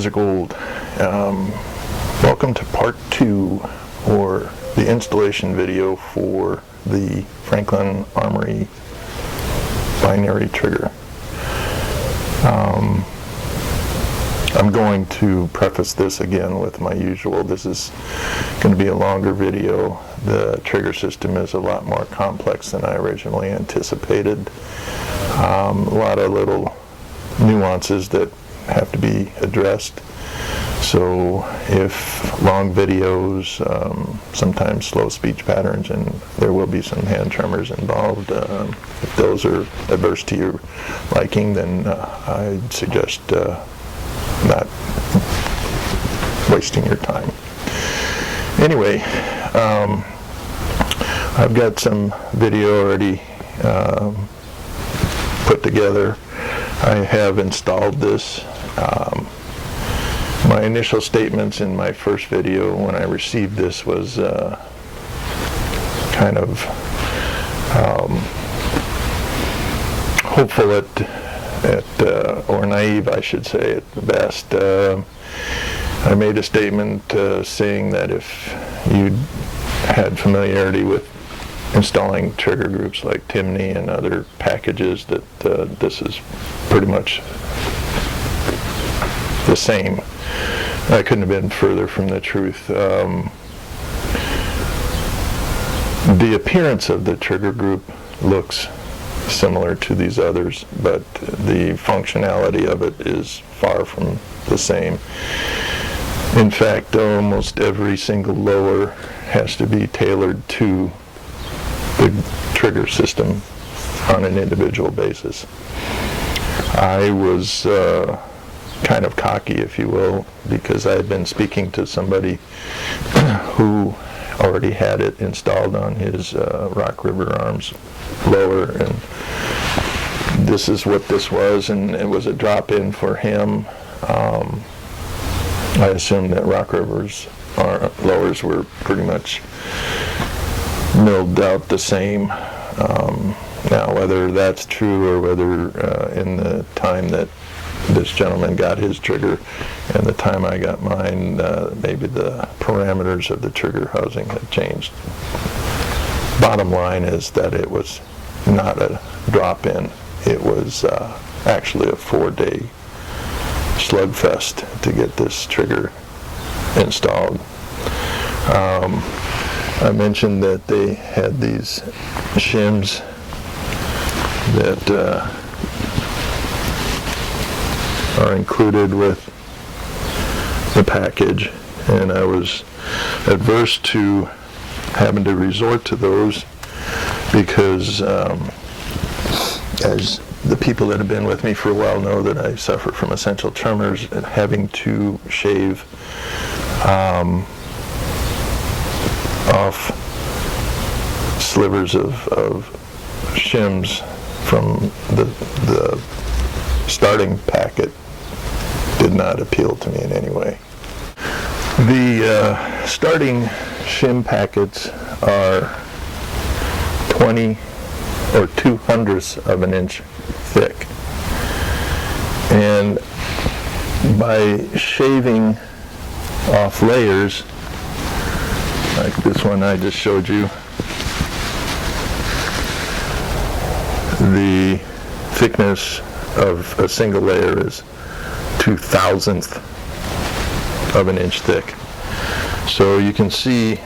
guys are gold. Welcome to part 2, or the installation video for the Franlin Armory binary trigger. I'm going to preface this again with my usual. This is going to be a longer video. The trigger system is a lot more complex than I originally anticipated. A lot of little nuances that have to be addressed. So if long videos, sometimes slow speech patterns, and there will be some hand tremors involved, if those are adverse to your liking, then I'd suggest not wasting your time. Anyway, I've got some video already put together. I have installed this. My initial statements in my first video when I received this was kind of hopeful or naive, I should say, at the best. I made a statement saying that if you had familiarity with installing trigger groups like Timney and other packages, that this is pretty much the same. I couldn't have been further from the truth. The appearance of the trigger group looks similar to these others, but the functionality of it is far from the same. In fact, almost every single lower has to be tailored to the trigger system on an individual basis. I was kind of cocky, if you will, because I had been speaking to somebody who already had it installed on his Rock River Arms lower, and this is what this was, and it was a drop-in for him. I assumed that Rock River's lowers were pretty much milled out the same. Now, whether that's true or whether in the time that this gentleman got his trigger and the time I got mine, maybe the parameters of the trigger housing had changed. Bottom line is that it was not a drop-in. It was actually a 4-day slugfest to get this trigger installed. I mentioned that they had these shims that are included with the package, and I was adverse to having to resort to those because as the people that have been with me for a while know that I suffer from essential tremors, and having to shave off slivers of shims from the starting packet did not appeal to me in any way. The starting shim packets are 20 or 2/100ths of an inch thick, and by shaving off layers like this one I just showed you, the thickness of a single layer is 2/1000th of an inch thick. So you can see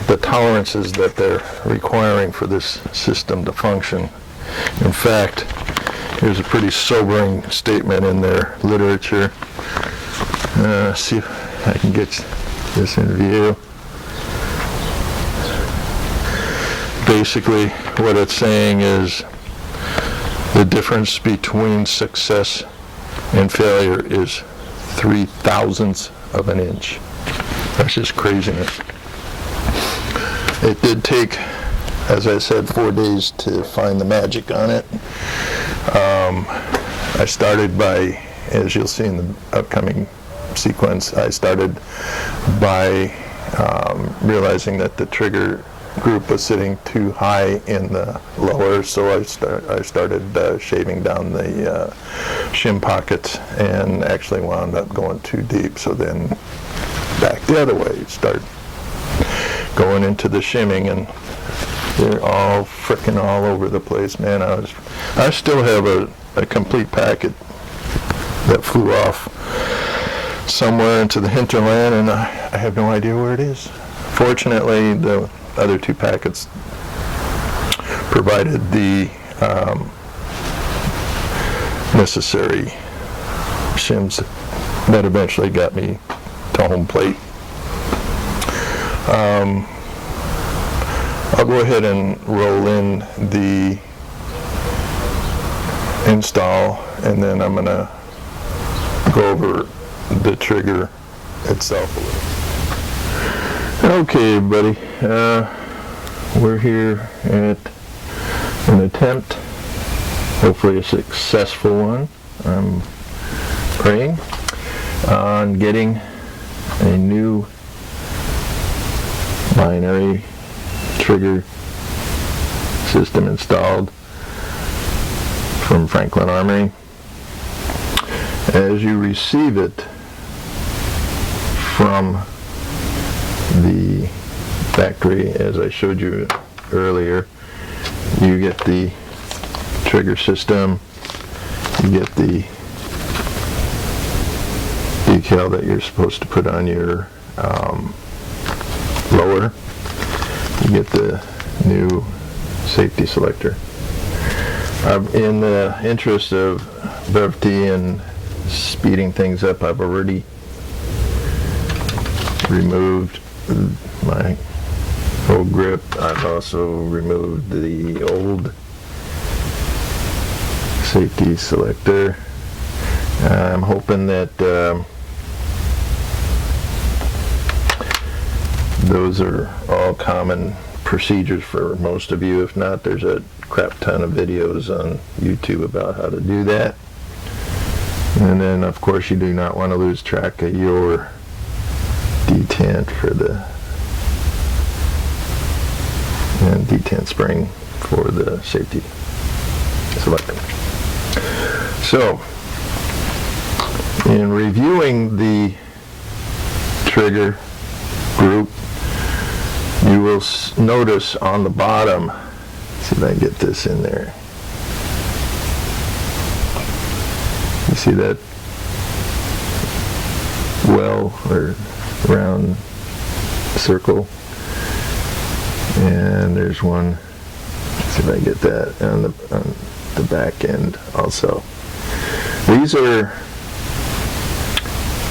the tolerances that they're requiring for this system to function. In fact, here's a pretty sobering statement in their literature. See if I can get this in view. Basically, what it's saying is the difference between success and failure is 3/1000ths of an inch. That's just craziness. It did take, as I said, 4 days to find the magic on it. I started by, as you'll see in the upcoming sequence, I started by realizing that the trigger group was sitting too high in the lower, so I started shaving down the shim pockets, and actually wound up going too deep. So then back the other way, start going into the shimming, and they're all frickin' all over the place, man. I still have a complete packet that flew off somewhere into the hinterland, and I have no idea where it is. Fortunately, the other two packets provided the necessary shims that eventually got me to home plate. I'll go ahead and roll in the install, and then I'm going to go over the trigger itself a little. Okay, everybody, we're here at an attempt, hopefully a successful one, I'm praying, on getting a new binary trigger system installed from Franlin Armory. As you receive it from the factory, as I showed you earlier, you get the trigger system, you get the decal that you're supposed to put on your lower, you get the new safety selector. In the interest of brevity and speeding things up, I've already removed my old grip. I've also removed the old safety selector. I'm hoping that those are all common procedures for most of you. If not, there's a crap ton of videos on YouTube about how to do that. And then, of course, you do not want to lose track of your detent for the and detent spring for the safety selector. So, in reviewing the trigger group, you will notice on the bottom, see if I can get this in there. You see that well or round circle? And there's one, let's see if I get that on the back end also. These are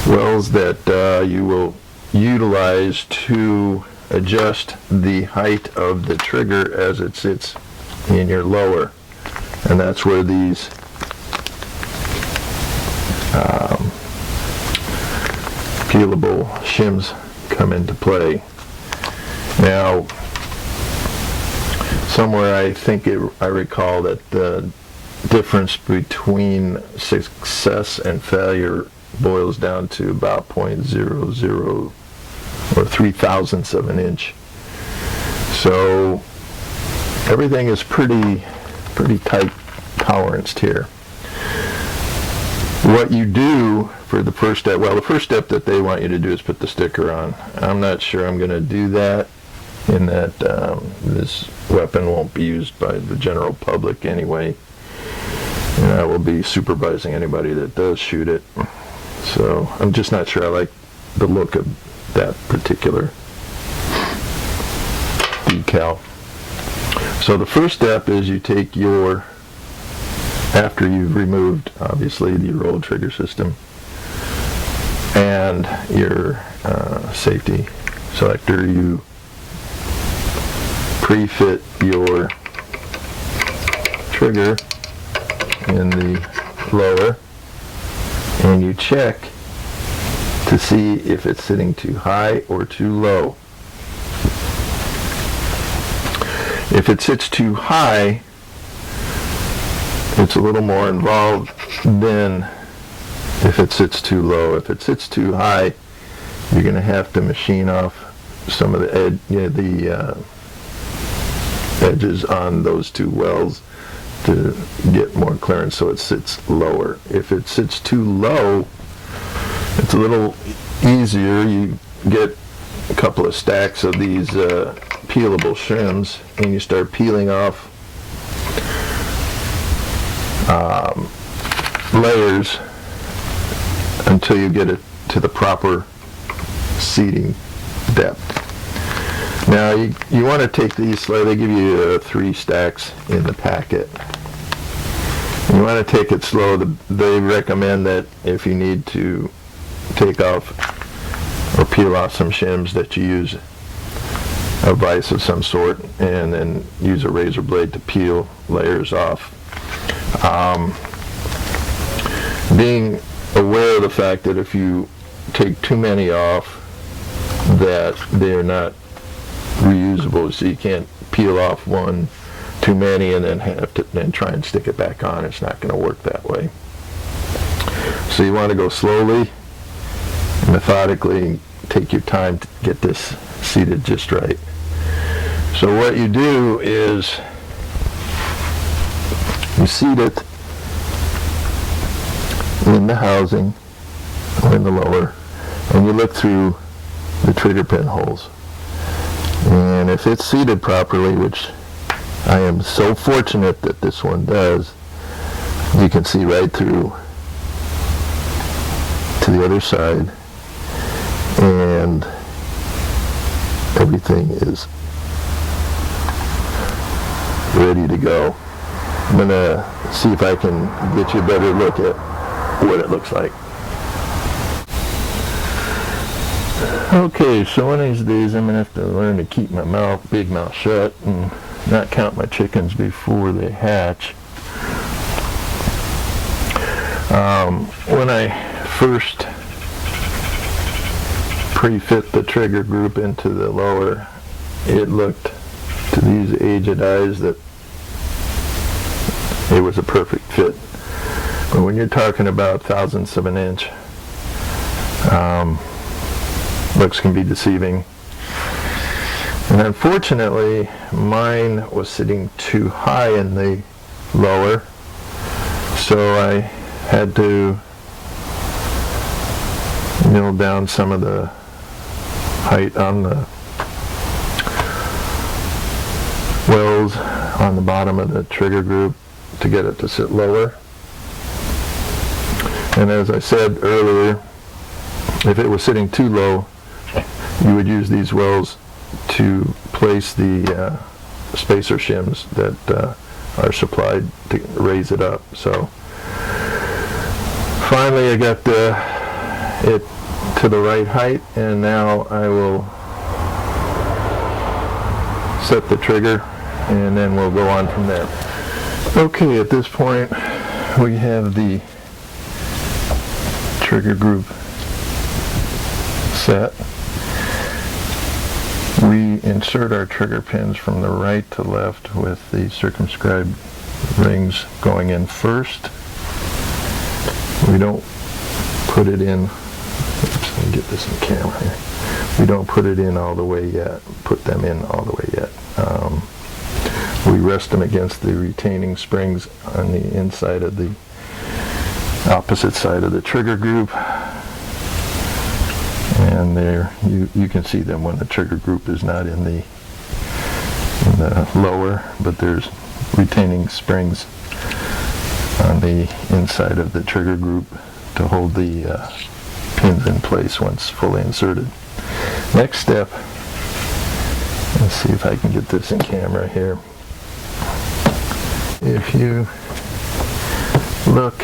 wells that you will utilize to adjust the height of the trigger as it sits in your lower, and that's where these peelable shims come into play. Now, somewhere I think I recall that the difference between success and failure boils down to about 0.00 or 0.003 of an inch. So everything is pretty tight toleranced here. What you do for the first step, well, the first step that they want you to do is put the sticker on. I'm not sure I'm going to do that, in that this weapon won't be used by the general public anyway, and I will be supervising anybody that does shoot it. So I'm just not sure I like the look of that particular decal. So the first step is you take your, after you've removed obviously your old trigger system and your safety selector, you pre-fit your trigger in the lower, and you check to see if it's sitting too high or too low. If it sits too high, it's a little more involved than if it sits too low. If it sits too high, you're going to have to machine off some of the edges on those two wells to get more clearance so it sits lower. If it sits too low, it's a little easier. You get a couple of stacks of these peelable shims and you start peeling off layers until you get it to the proper seating depth. Now you want to take these slow. They give you 3 stacks in the packet. You want to take it slow. They recommend that if you need to take off or peel off some shims that you use a vise of some sort and then use a razor blade to peel layers off. Being aware of the fact that if you take too many off, that they're not reusable, so you can't peel off one too many and then have to then try and stick it back on. It's not going to work that way. So you want to go slowly, methodically, take your time to get this seated just right. So what you do is you seat it in the housing or in the lower, and you look through the trigger pin holes. And if it's seated properly, which I am so fortunate that this one does, you can see right through to the other side, and everything is ready to go. I'm going to see if I can get you a better look at what it looks like. Okay, so one of these days I'm going to have to learn to keep my big mouth shut and not count my chickens before they hatch. When I first pre-fit the trigger group into the lower, it looked to these aged eyes that it was a perfect fit. But when you're talking about thousandths of an inch, looks can be deceiving. And unfortunately, mine was sitting too high in the lower, so I had to mill down some of the height on the wells on the bottom of the trigger group to get it to sit lower. And as I said earlier, if it was sitting too low, you would use these wells to place the spacer shims that are supplied to raise it up. So finally I got it to the right height, and now I will set the trigger and then we'll go on from there. Okay, at this point we have the trigger group set. We insert our trigger pins from the right to left with the circumscribed rings going in first. We don't put it in, oops, let me get this in camera here. We don't put it in all the way yet, put them in all the way yet. We rest them against the retaining springs on the inside of the opposite side of the trigger group. And there, you can see them when the trigger group is not in the lower, but there's retaining springs on the inside of the trigger group to hold the pins in place once fully inserted. Next step, let's see if I can get this in camera here. If you look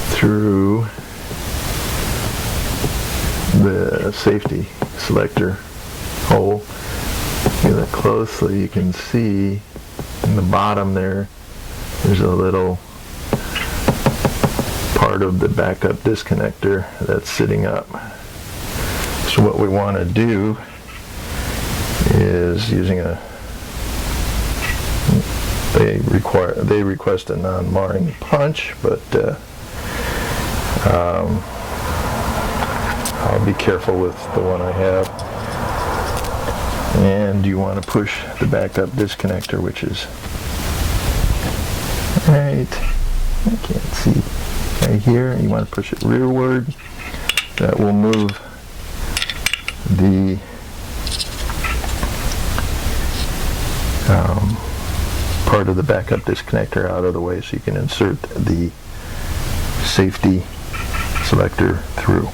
through the safety selector hole, if you look closely, you can see in the bottom there's a little part of the backup disconnector that's sitting up. So what we want to do is, using they request a non-marring punch, but I'll be careful with the one I have. And you want to push the backup disconnector, which is right, I can't see, right here. You want to push it rearward. That will move the part of the backup disconnector out of the way so you can insert the safety selector through.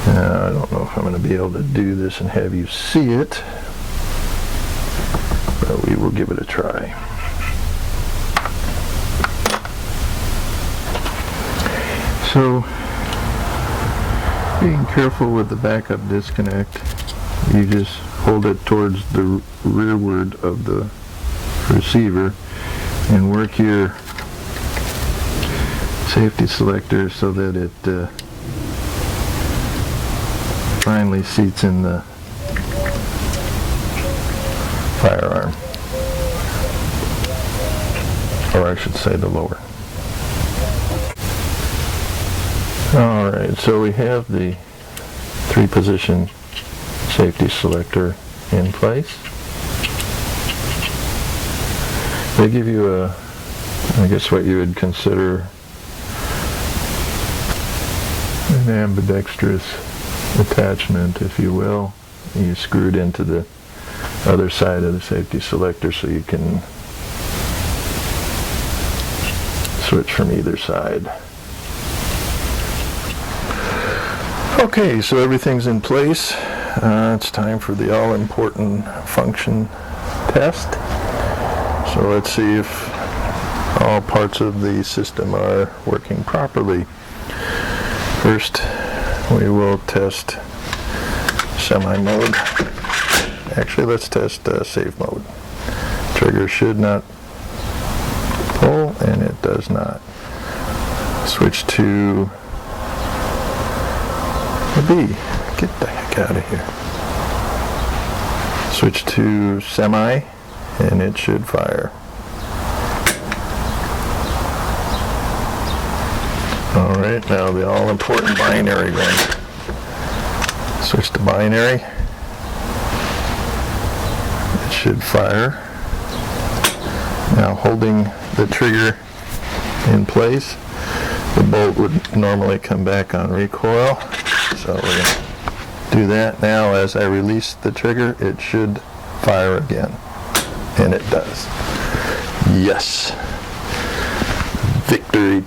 I don't know if I'm going to be able to do this and have you see it, but we will give it a try. So, being careful with the backup disconnect, you just hold it towards the rearward of the receiver and work your safety selector so that it finally seats in the firearm, or I should say the lower. Alright, so we have the 3-position safety selector in place. They give you a, I guess what you would consider an ambidextrous attachment, if you will. You screw it into the other side of the safety selector so you can switch from either side. Okay, so everything's in place. It's time for the all-important function test. So let's see if all parts of the system are working properly. First, we will test semi-mode. Actually, let's test safe mode. Trigger should not pull, and it does not. Switch to the B. Get the heck out of here. Switch to semi, and it should fire. Alright, now the all-important binary one. Switch to binary. It should fire. Now holding the trigger in place, the bolt would normally come back on recoil. So we're going to do that now. As I release the trigger, it should fire again. And it does. Yes. Victory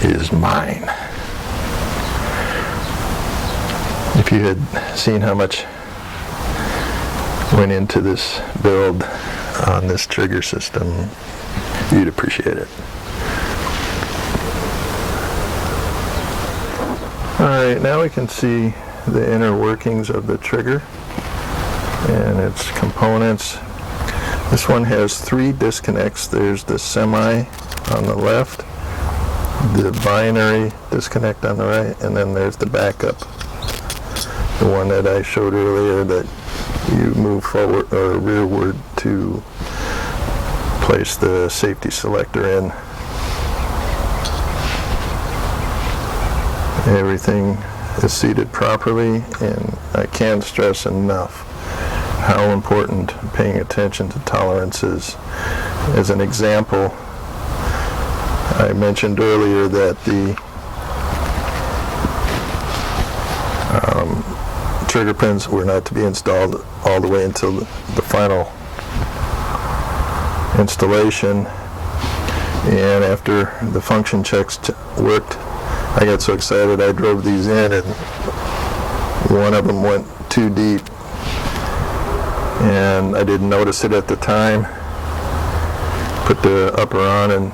is mine. If you had seen how much went into this build on this trigger system, you'd appreciate it. Alright, now we can see the inner workings of the trigger and its components. This one has 3 disconnects. There's the semi on the left, the binary disconnect on the right, and then there's the backup, the one that I showed earlier that you move forward or rearward to place the safety selector in. Everything is seated properly, and I can't stress enough how important paying attention to tolerances. As an example, I mentioned earlier that the trigger pins were not to be installed all the way until the final installation, and after the function checks worked, I got so excited I drove these in, and one of them went too deep, and I didn't notice it at the time. Put the upper on and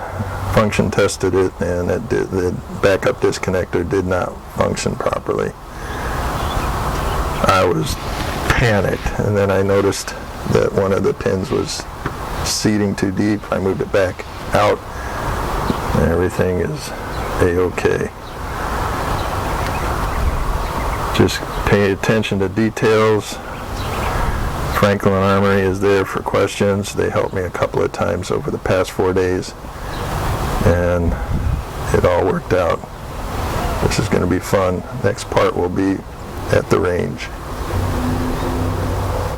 function tested it, and the backup disconnector did not function properly. I was panicked, and then I noticed that one of the pins was seating too deep. I moved it back out, and everything is A-OK. Just pay attention to details. Franlin Armory is there for questions. They helped me a couple of times over the past 4 days, and it all worked out. This is going to be fun. Next part will be at the range.